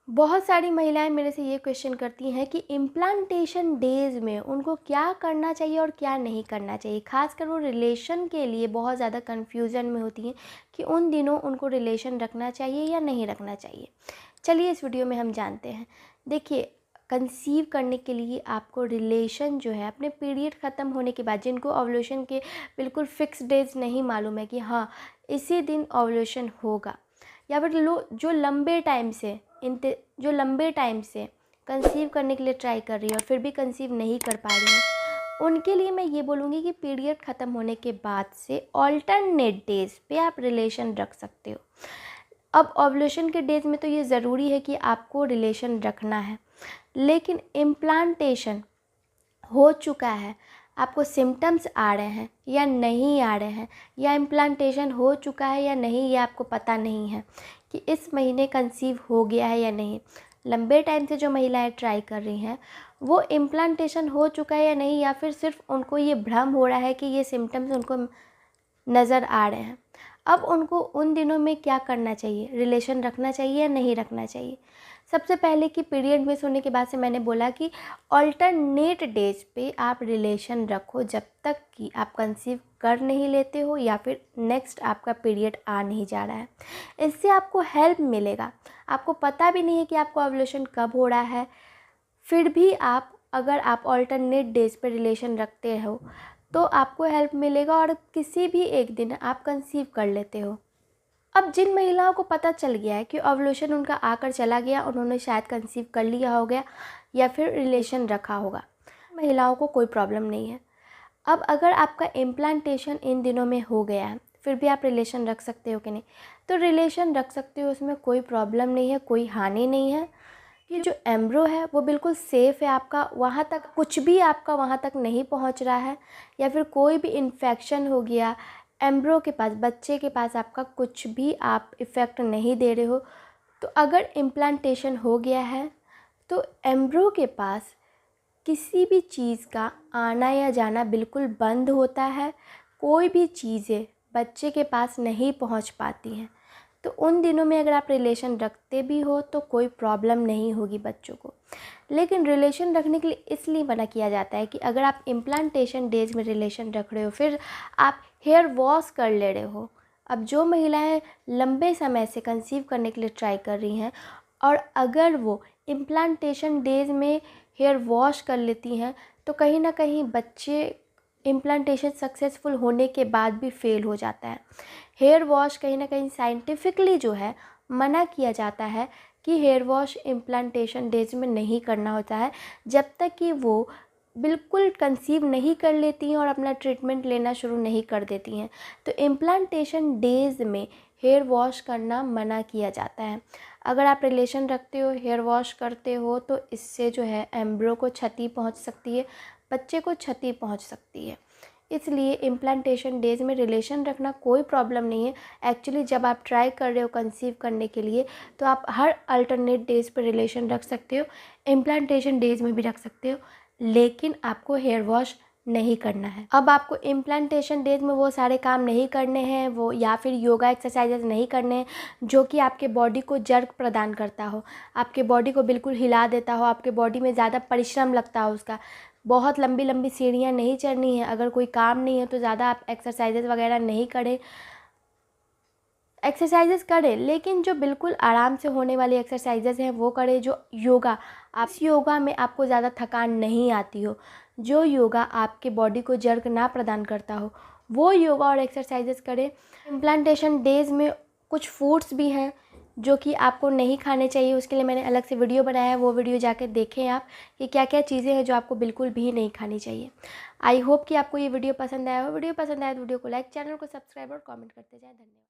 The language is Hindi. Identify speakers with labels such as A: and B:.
A: बहुत सारी महिलाएं मेरे से ये क्वेश्चन करती हैं कि इम्प्लांटेशन डेज़ में उनको क्या करना चाहिए और क्या नहीं करना चाहिए। ख़ासकर वो रिलेशन के लिए बहुत ज़्यादा कन्फ्यूज़न में होती हैं कि उन दिनों उनको रिलेशन रखना चाहिए या नहीं रखना चाहिए। चलिए इस वीडियो में हम जानते हैं। देखिए, कंसीव करने के लिए आपको रिलेशन जो है अपने पीरियड ख़त्म होने के बाद, जिनको ओव्यूलेशन के बिल्कुल फ़िक्स डेज़ नहीं मालूम है कि हाँ इसी दिन ओव्यूलेशन होगा, या फिर जो लंबे टाइम से जो लंबे टाइम से कंसीव करने के लिए ट्राई कर रही है और फिर भी कंसीव नहीं कर पा रही हैं, उनके लिए मैं ये बोलूँगी कि पीरियड ख़त्म होने के बाद से ऑल्टरनेट डेज़ पे आप रिलेशन रख सकते हो। अब ओव्यूलेशन के डेज़ में तो ये ज़रूरी है कि आपको रिलेशन रखना है, लेकिन इम्प्लांटेशन हो चुका है, आपको सिम्टम्स आ रहे हैं या नहीं आ रहे हैं, या इम्प्लांटेशन हो चुका है या नहीं, ये आपको पता नहीं है कि इस महीने कंसीव हो गया है या नहीं। लंबे टाइम से जो महिलाएं ट्राई कर रही हैं वो इम्प्लांटेशन हो चुका है या नहीं, या फिर सिर्फ उनको ये भ्रम हो रहा है कि ये सिम्टम्स उनको नज़र आ रहे हैं। अब उनको उन दिनों में क्या करना चाहिए, रिलेशन रखना चाहिए या नहीं रखना चाहिए। सबसे पहले कि पीरियड मिस होने के बाद से मैंने बोला कि ऑल्टरनेट डेज पे आप रिलेशन रखो जब तक कि आप कंसीव कर नहीं लेते हो या फिर नेक्स्ट आपका पीरियड आ नहीं जा रहा है। इससे आपको हेल्प मिलेगा। आपको पता भी नहीं है कि आपको ओव्यूलेशन कब हो रहा है, फिर भी अगर आप ऑल्टरनेट डेज पे रिलेशन रखते हो तो आपको हेल्प मिलेगा और किसी भी एक दिन आप कंसीव कर लेते हो। अब जिन महिलाओं को पता चल गया है कि ओव्यूलेशन उनका आकर चला गया, उन्होंने शायद कंसीव कर लिया हो गया या फिर रिलेशन रखा होगा, महिलाओं को कोई प्रॉब्लम नहीं है। अब अगर आपका इम्प्लांटेशन इन दिनों में हो गया है फिर भी आप रिलेशन रख सकते हो कि नहीं, तो रिलेशन रख सकते हो, उसमें कोई प्रॉब्लम नहीं है, कोई हानि नहीं है। ये जो एम्ब्रो है वो बिल्कुल सेफ़ है, आपका वहाँ तक कुछ भी आपका वहाँ तक नहीं पहुँच रहा है, या फिर कोई भी इन्फेक्शन हो गया एम्ब्रो के पास, बच्चे के पास आपका कुछ भी आप इफ़ेक्ट नहीं दे रहे हो। तो अगर इम्प्लांटेशन हो गया है तो एम्ब्रो के पास किसी भी चीज़ का आना या जाना बिल्कुल बंद होता है। कोई भी चीज़ें बच्चे के पास नहीं पहुंच पाती हैं। तो उन दिनों में अगर आप रिलेशन रखते भी हो तो कोई प्रॉब्लम नहीं होगी बच्चों को। लेकिन रिलेशन रखने के लिए इसलिए मना किया जाता है कि अगर आप इम्प्लांटेशन डेज में रिलेशन रख रहे हो, फिर आप हेयर वॉश कर ले रहे हो। अब जो महिलाएं लंबे समय से कंसीव करने के लिए ट्राई कर रही हैं और अगर वो इम्प्लांटेशन डेज में हेयर वॉश कर लेती हैं तो कहीं ना कहीं बच्चे इम्प्लांटेशन सक्सेसफुल होने के बाद भी फेल हो जाता है। हेयर वॉश कहीं ना कहीं साइंटिफिकली जो है मना किया जाता है कि हेयर वॉश इम्प्लांटेशन डेज में नहीं करना होता है, जब तक कि वो बिल्कुल कंसीव नहीं कर लेती हैं और अपना ट्रीटमेंट लेना शुरू नहीं कर देती हैं। तो इम्प्लांटेशन डेज में हेयर वॉश करना मना किया जाता है। अगर आप रिलेशन रखते हो, हेयर वॉश करते हो, तो इससे जो है एम्ब्रो को क्षति पहुंच सकती है, बच्चे को क्षति पहुंच सकती है। इसलिए इम्प्लांटेशन डेज में रिलेशन रखना कोई प्रॉब्लम नहीं है। एक्चुअली जब आप ट्राई कर रहे हो कंसीव करने के लिए तो आप हर अल्टरनेट डेज पर रिलेशन रख सकते हो, इम्प्लांटेशन डेज में भी रख सकते हो, लेकिन आपको हेयर वॉश नहीं करना है। अब आपको इम्प्लांटेशन डेज में वो सारे काम नहीं करने हैं, वो या फिर योगा एक्सरसाइजेज नहीं करने हैं जो कि आपके बॉडी को जर्क प्रदान करता हो, आपके बॉडी को बिल्कुल हिला देता हो, आपके बॉडी में ज़्यादा परिश्रम लगता हो उसका। बहुत लंबी लंबी सीढ़ियाँ नहीं चढ़नी है। अगर कोई काम नहीं है तो ज़्यादा आप एक्सरसाइजेज वगैरह नहीं करें। एक्सरसाइजेस करें लेकिन जो बिल्कुल आराम से होने वाली एक्सरसाइजेस हैं वो करें। जो योगा, आप इस योगा में आपको ज़्यादा थकान नहीं आती हो, जो योगा आपके बॉडी को जर्क ना प्रदान करता हो, वो योगा और एक्सरसाइजेस करें। इम्प्लांटेशन डेज में कुछ फूड्स भी हैं जो कि आपको नहीं खाने चाहिए, उसके लिए मैंने अलग से वीडियो बनाया है, वो वीडियो जाके देखें आप कि क्या क्या चीज़ें हैं जो आपको बिल्कुल भी नहीं खानी चाहिए। आई होप कि आपको ये वीडियो पसंद आया हो। वीडियो पसंद आया तो वीडियो को लाइक, चैनल को सब्सक्राइब और कमेंट करते जाएं। धन्यवाद।